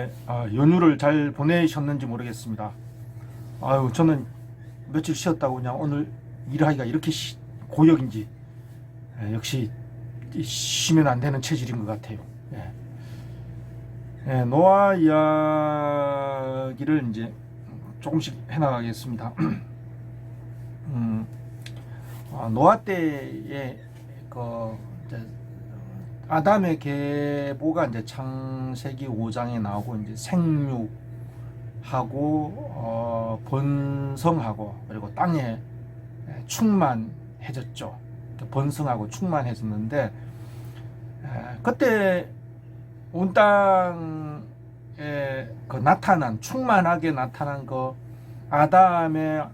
덕분에 연휴를 잘 보내셨는지 모르겠습니다. 아유, 저는 며칠 쉬었다고 그냥 오늘 일하기가 이렇게 고역인지, 역시 쉬면 안 되는 체질인 것 같아요. 노화 이야기를 이제 조금씩 해나가겠습니다. 노화 때에 이제 아담의 계보가 이제 창세기 5장에 나오고, 이제 생육하고 번성하고, 그리고 땅에 충만해졌죠. 번성하고 충만해졌는데, 그때 온 땅에 충만하게 나타난 아담의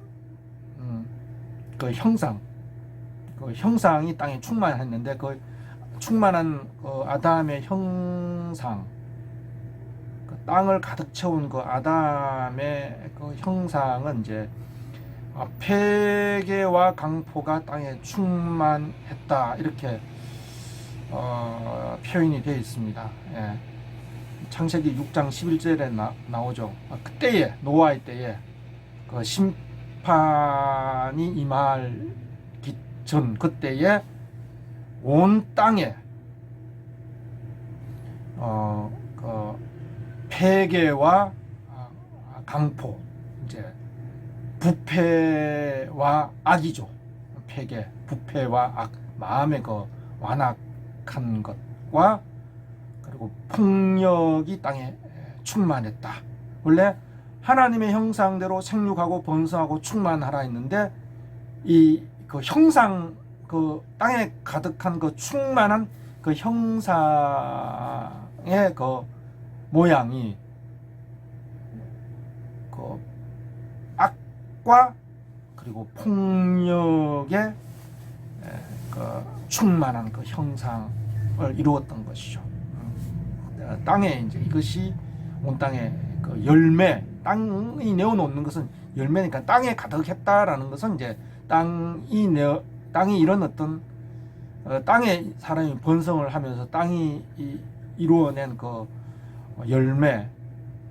형상이 땅에 충만했는데, 충만한 아담의 형상, 땅을 가득 채운 아담의 형상은 이제 폐계와 강포가 땅에 충만했다, 이렇게 표현이 되어 있습니다. 창세기 6장 11절에 나오죠. 그때에, 노아의 때에 심판이 임하기 전, 그때에 온 땅에 폐계와 강포, 이제 부패와 악이죠. 폐계, 부패와 악, 마음의 완악한 것과 그리고 폭력이 땅에 충만했다. 원래 하나님의 형상대로 생육하고 번성하고 충만하라 했는데, 이 형상, 땅에 가득한 충만한 형상의 모양이 악과 그리고 폭력의 충만한 형상을 이루었던 것이죠. 땅에 이제 이것이 온 땅의 열매, 땅이 내어놓는 것은 열매니까 땅에 가득했다라는 것은 이제 땅이 이런 어떤 땅에 사람이 번성을 하면서 땅이 이루어낸 열매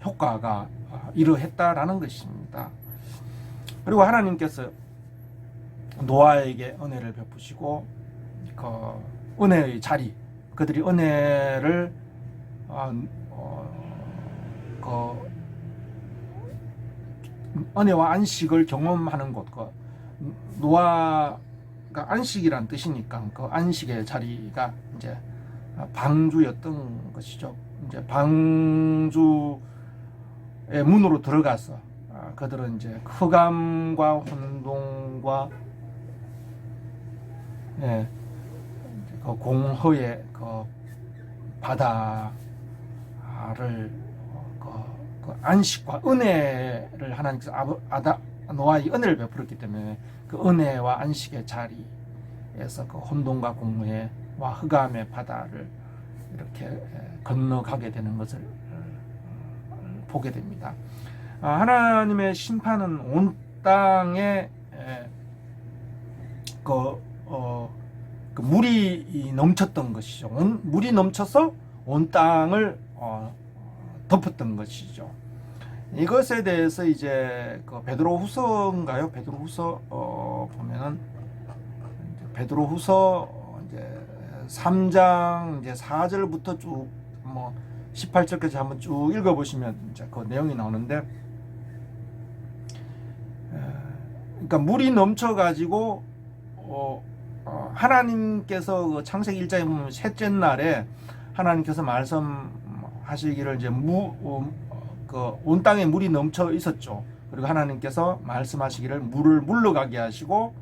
효과가 이러했다라는 것입니다. 그리고 하나님께서 노아에게 은혜를 베푸시고, 은혜의 자리, 그들이 은혜를 은혜와 안식을 경험하는 곳, 노아가 안식이란 뜻이니까 안식의 자리가 이제 방주였던 것이죠. 이제 방주의 문으로 들어가서 그들은 이제 흑암과 혼돈과 공허의 바다를 안식과 은혜를 하나님께서 노아의 은혜를 베풀었기 때문에 은혜와 안식의 자리에서 혼돈과 공허와 흑암의 바다를 이렇게 건너가게 되는 것을 보게 됩니다. 하나님의 심판은 온 땅에 물이 넘쳤던 것이죠. 물이 넘쳐서 온 땅을 덮었던 것이죠. 이것에 대해서 이제 베드로후서인가요? 베드로후서 보면은 베드로후서 이제 3장 이제 4절부터 쭉 18절까지 한번 쭉 읽어보시면 이제 그 내용이 나오는데, 그러니까 물이 넘쳐가지고 하나님께서 창세기 1장에 보면 셋째 날에 하나님께서 말씀하시기를 이제 온 땅에 물이 넘쳐 있었죠. 그리고 하나님께서 말씀하시기를 물을 물러가게 하시고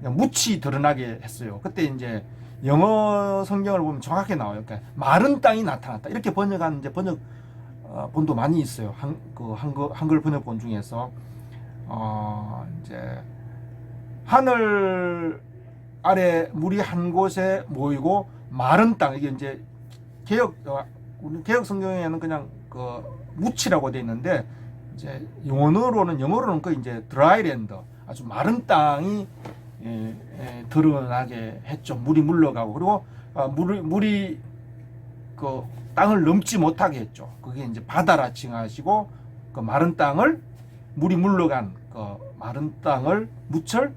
묻이 드러나게 했어요. 그때 이제 영어 성경을 보면 정확히 나와요. 그러니까 마른 땅이 나타났다, 이렇게 번역한 이제 본도 많이 있어요. 한글 번역본 중에서 이제 하늘 아래 물이 한 곳에 모이고 마른 땅, 이게 이제 우리 개혁 성경에는 그냥 묻이라고 되어 있는데, 이제 영어로는 이제 드라이랜드, 아주 마른 땅이 드러나게 했죠. 물이 물러가고, 그리고 물이 땅을 넘지 못하게 했죠. 그게 이제 바다라 칭하시고 그 마른 땅을 물이 물러간 그 마른 땅을 무철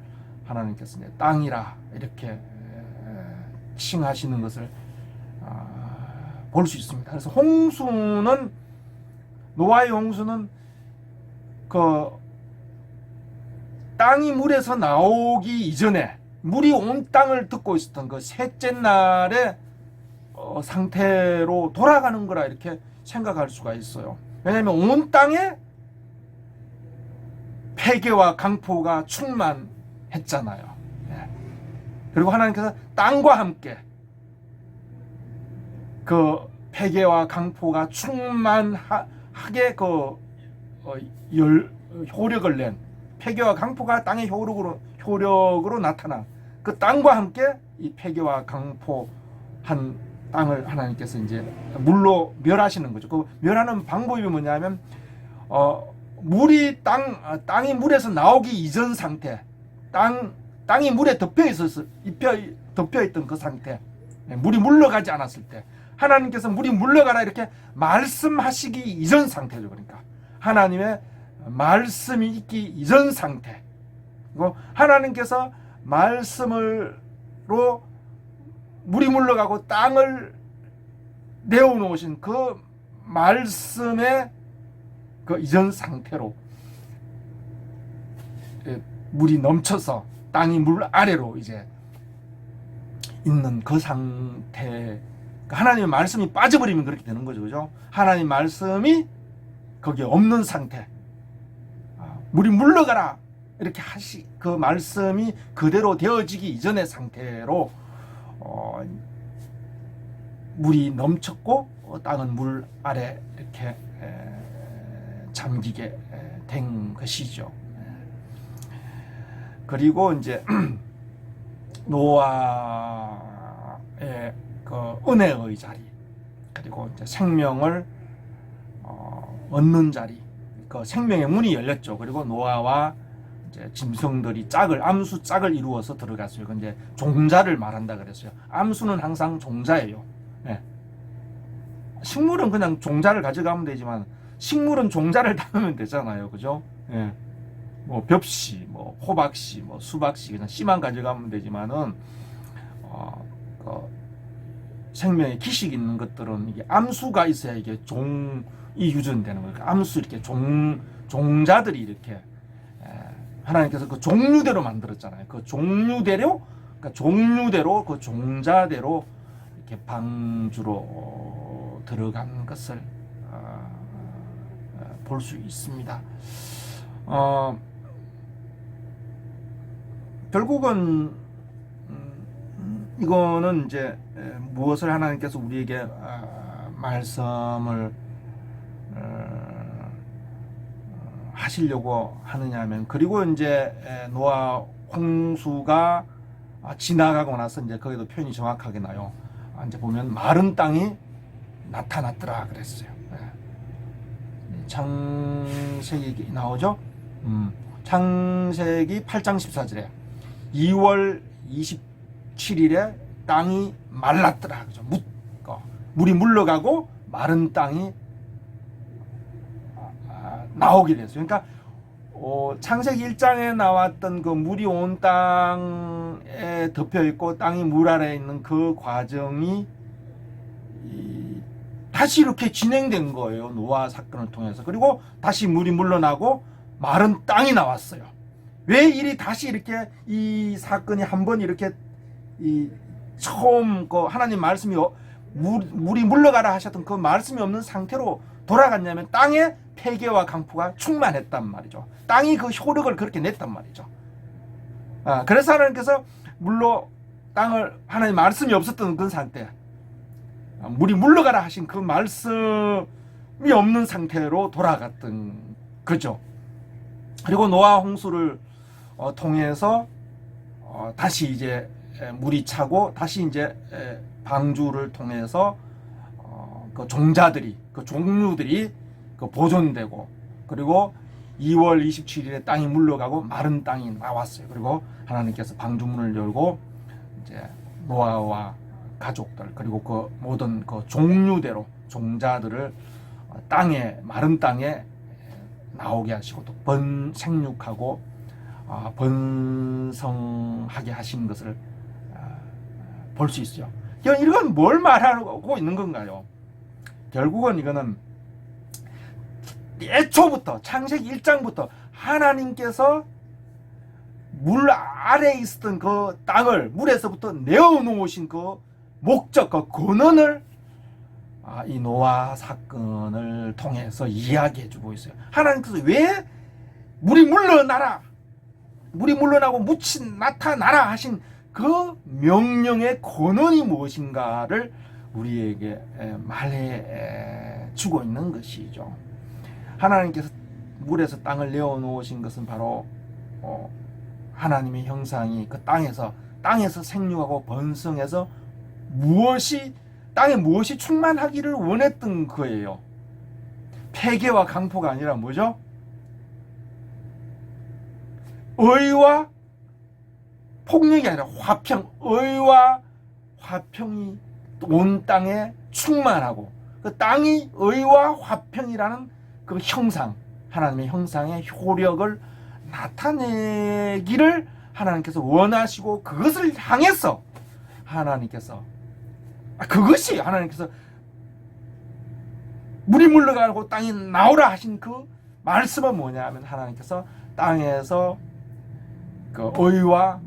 하나님께서 이제 땅이라 이렇게 칭하시는 것을 볼 수 있습니다. 그래서 홍수는 노아의 홍수는 그 땅이 물에서 나오기 이전에 물이 온 땅을 덮고 있었던 그 셋째 날의 상태로 돌아가는 거라 이렇게 생각할 수가 있어요. 왜냐하면 온 땅에 폐괴와 강포가 충만했잖아요. 그리고 하나님께서 땅과 함께 그 폐괴와 강포가 충만하게 그 효력을 낸 폐괴와 강포가 땅의 효력으로 나타난 그 땅과 함께 이 폐괴와 강포한 땅을 하나님께서 이제 물로 멸하시는 거죠. 그 멸하는 방법이 뭐냐면 물이 땅이 물에서 나오기 이전 상태, 땅이 물에 덮여 있던 그 상태, 물이 물러가지 않았을 때 하나님께서 물이 물러가라 이렇게 말씀하시기 이전 상태죠. 그러니까 하나님의 말씀이 있기 이전 상태. 그리고 하나님께서 말씀으로 물이 물러가고 땅을 내어놓으신 그 말씀의 그 이전 상태로 물이 넘쳐서 땅이 물 아래로 이제 있는 그 상태. 하나님의 말씀이 빠져버리면 그렇게 되는 거죠. 그죠? 하나님의 말씀이 거기에 없는 상태. 물이 물러가라 이렇게 그 말씀이 그대로 되어지기 이전의 상태로 물이 넘쳤고 땅은 물 아래 이렇게 잠기게 된 것이죠. 그리고 이제 노아의 그 은혜의 자리, 그리고 이제 생명을 얻는 자리, 그 생명의 문이 열렸죠. 그리고 노아와 이제 짐승들이 암수 짝을 이루어서 들어갔어요. 근데 종자를 말한다 그랬어요. 암수는 항상 종자예요. 네. 식물은 그냥 종자를 가져가면 되지만 식물은 종자를 담으면 되잖아요. 그죠? 네. 뭐 벽씨, 뭐 호박씨, 뭐 수박씨 그냥 씨만 가져가면 되지만은 생명의 기식 있는 것들은 이게 암수가 있어야 이게 종이 유전되는 거예요. 암수 이렇게 종자들이 이렇게 하나님께서 그 종류대로 만들었잖아요. 그 종류대로, 그러니까 종류대로 그 종자대로 이렇게 방주로 들어간 것을 볼 수 있습니다. 결국은 이거는 이제 무엇을 하나님께서 우리에게 말씀을 하시려고 하느냐면, 그리고 이제 노아 홍수가 지나가고 나서 이제 거기도 표현이 정확하게 나요. 이제 보면 마른 땅이 나타났더라 그랬어요. 창세기 나오죠. 창세기 8장 14절에 2월 27일에 땅이 말랐더라. 그죠? 물이 물러가고 마른 땅이 나오게 됐어요. 그러니까 창세기 1장에 나왔던 그 물이 온 땅에 덮여 있고 땅이 물 아래에 있는 그 과정이 다시 이렇게 진행된 거예요. 노아 사건을 통해서. 그리고 다시 물이 물러나고 마른 땅이 나왔어요. 왜 일이 다시 이렇게 이 사건이 한번 이렇게 처음 그 하나님 말씀이 물이 물러가라 하셨던 그 말씀이 없는 상태로 돌아갔냐면 땅에 폐괴와 강포가 충만했단 말이죠. 땅이 그 효력을 그렇게 냈단 말이죠. 그래서 하나님께서 물로 땅을 하나님 말씀이 없었던 그 상태, 물이 물러가라 하신 그 말씀이 없는 상태로 돌아갔던 거죠. 그리고 노아 홍수를 통해서 다시 이제 물이 차고 다시 이제 방주를 통해서 그 종자들이, 그 종류들이 그 보존되고, 그리고 2월 27일에 땅이 물러가고 마른 땅이 나왔어요. 그리고 하나님께서 방주문을 열고 이제 노아와 가족들, 그리고 그 모든 그 종류대로 종자들을 땅에 마른 땅에 나오게 하시고 또 생육하고 번성하게 하신 것을 볼 수 있어요. 이건 뭘 말하고 있는 건가요? 결국은 이거는 애초부터 창세기 1장부터 하나님께서 물 아래에 있었던 그 땅을 물에서부터 내어놓으신 그 목적, 그 근원을 이 노아 사건을 통해서 이야기해주고 있어요. 하나님께서 왜 물이 물러나고 묻힌 나타나라 하신 그 명령의 근원이 무엇인가를 우리에게 말해주고 있는 것이죠. 하나님께서 물에서 땅을 내어놓으신 것은 바로 하나님의 형상이 그 땅에서 생육하고 번성해서 땅에 무엇이 충만하기를 원했던 거예요. 폐괴와 강포가 아니라 뭐죠? 의와 폭력이 아니라 화평, 의와 화평이 온 땅에 충만하고 그 땅이 의와 화평이라는 그 형상, 하나님의 형상의 효력을 나타내기를 하나님께서 원하시고 그것을 향해서 그것이 하나님께서 물이 물러가고 땅이 나오라 하신 그 말씀은 뭐냐 하면 하나님께서 땅에서 그 의와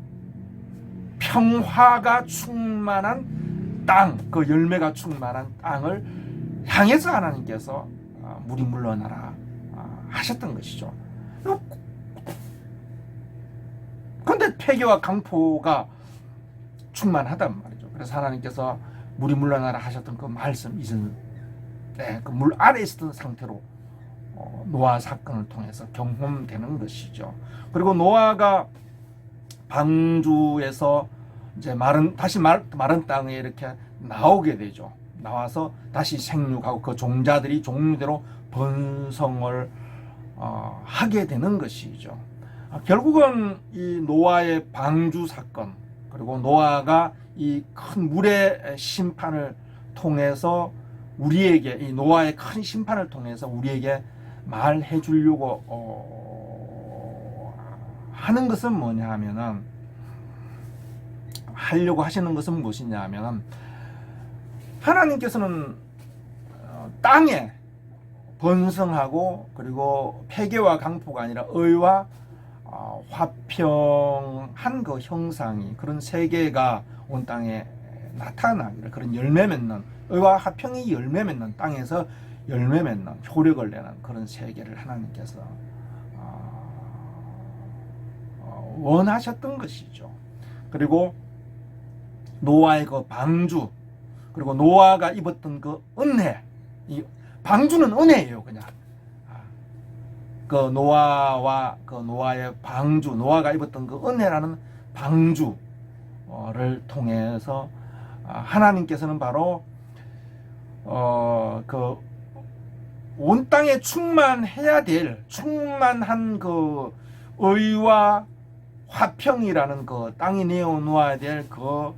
평화가 충만한 땅, 그 열매가 충만한 땅을 향해서 하나님께서 물이 물러나라 하셨던 것이죠. 그런데 폐괴와 강포가 충만하단 말이죠. 그래서 하나님께서 물이 물러나라 하셨던 그 말씀 이전 그 물 아래에 있었던 상태로 노아 사건을 통해서 경험되는 것이죠. 그리고 노아가 방주에서 이제 다시 마른 땅에 이렇게 나오게 되죠. 나와서 다시 생육하고 그 종자들이 종류대로 번성을 하게 되는 것이죠. 결국은 이 노아의 방주 사건, 그리고 노아가 이 큰 물의 심판을 통해서 우리에게, 이 노아의 큰 심판을 통해서 우리에게 말해 주려고 하는 것은 뭐냐 하면은, 하려고 하시는 것은 무엇이냐 하면은, 하나님께서는 땅에 번성하고 그리고 폐괴와 강포가 아니라 의와 화평한 그 형상이, 그런 세계가 온 땅에 나타나기를, 그런 열매 맺는, 의와 화평이 열매 맺는, 땅에서 열매 맺는 효력을 내는 그런 세계를 하나님께서 원하셨던 것이죠. 그리고 노아의 그 방주, 그리고 노아가 입었던 그 은혜, 이 방주는 은혜예요. 그냥 그 노아와 그 노아의 방주, 노아가 입었던 그 은혜라는 방주를 통해서 하나님께서는 바로 그 온 땅에 충만해야 될, 충만한 그 의와 화평이라는 그 땅이 내어놓아야 될 그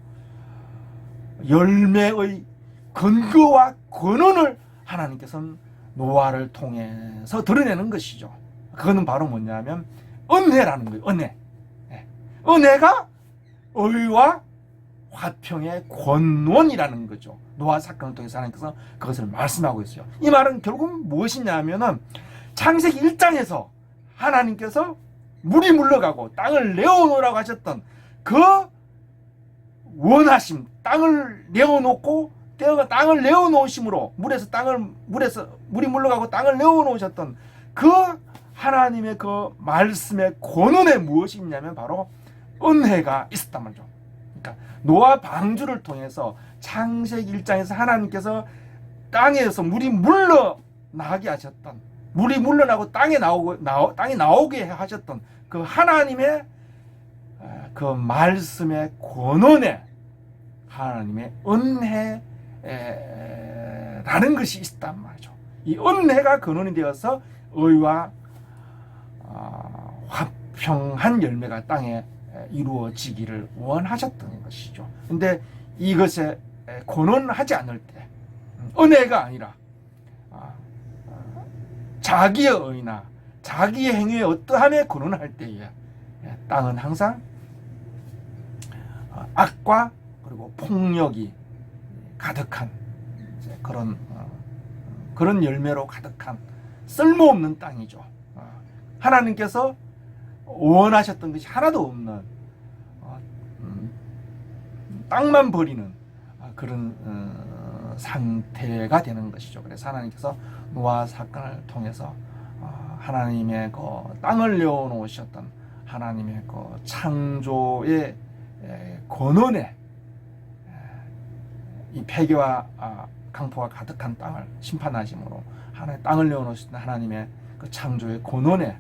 열매의 근거와 근원을 하나님께서는 노아를 통해서 드러내는 것이죠. 그거는 바로 뭐냐면 은혜라는 거예요. 은혜. 은혜가 의와 화평의 권원이라는 거죠. 노아 사건을 통해서 하나님께서 그것을 말씀하고 있어요. 이 말은 결국 무엇이냐면은 창세기 1장에서 하나님께서 물이 물러가고 땅을 내어놓으라고 하셨던 그 원하심, 땅을 내어놓고 땅을 내어놓으심으로 물이 물러가고 땅을 내어놓으셨던 그 하나님의 그 말씀의 권원에 무엇이 있냐면 바로 은혜가 있었단 말이죠. 그러니까 노아 방주를 통해서 창세기 1장에서 하나님께서 땅에서 물이 물러나게 하셨던, 물이 물러나고 땅이 나오게 하셨던 그 하나님의 그 말씀의 권원에 하나님의 은혜라는 것이 있단 말이죠. 이 은혜가 근원이 되어서 의와 화평한 열매가 땅에 이루어지기를 원하셨던 것이죠. 근데 이것에 권원하지 않을 때, 은혜가 아니라 자기의 의나 자기의 행위에 어떠함에 거론할 때에 땅은 항상 악과 그리고 폭력이 가득한 그런 열매로 가득한 쓸모없는 땅이죠. 하나님께서 원하셨던 것이 하나도 없는 땅만 버리는 그런 상태가 되는 것이죠. 그래서 하나님께서 노아 사건을 통해서 하나님의 그 땅을 내어놓으셨던 하나님의 그 창조의 권원에 이 폐괴와 강포가 가득한 땅을 심판하심으로 하나님 땅을 내어놓으셨던 하나님의 그 창조의 권원에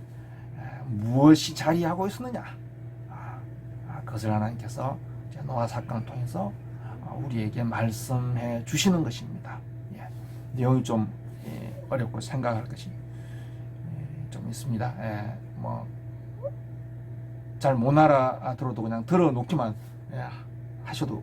무엇이 자리하고 있었느냐, 그것을 하나님께서 노아 사건을 통해서 우리에게 말씀해 주시는 것입니다. 내용이 좀 어렵고 생각할 것이 좀 있습니다. 잘 못 알아들어도 그냥 들어놓기만 하셔도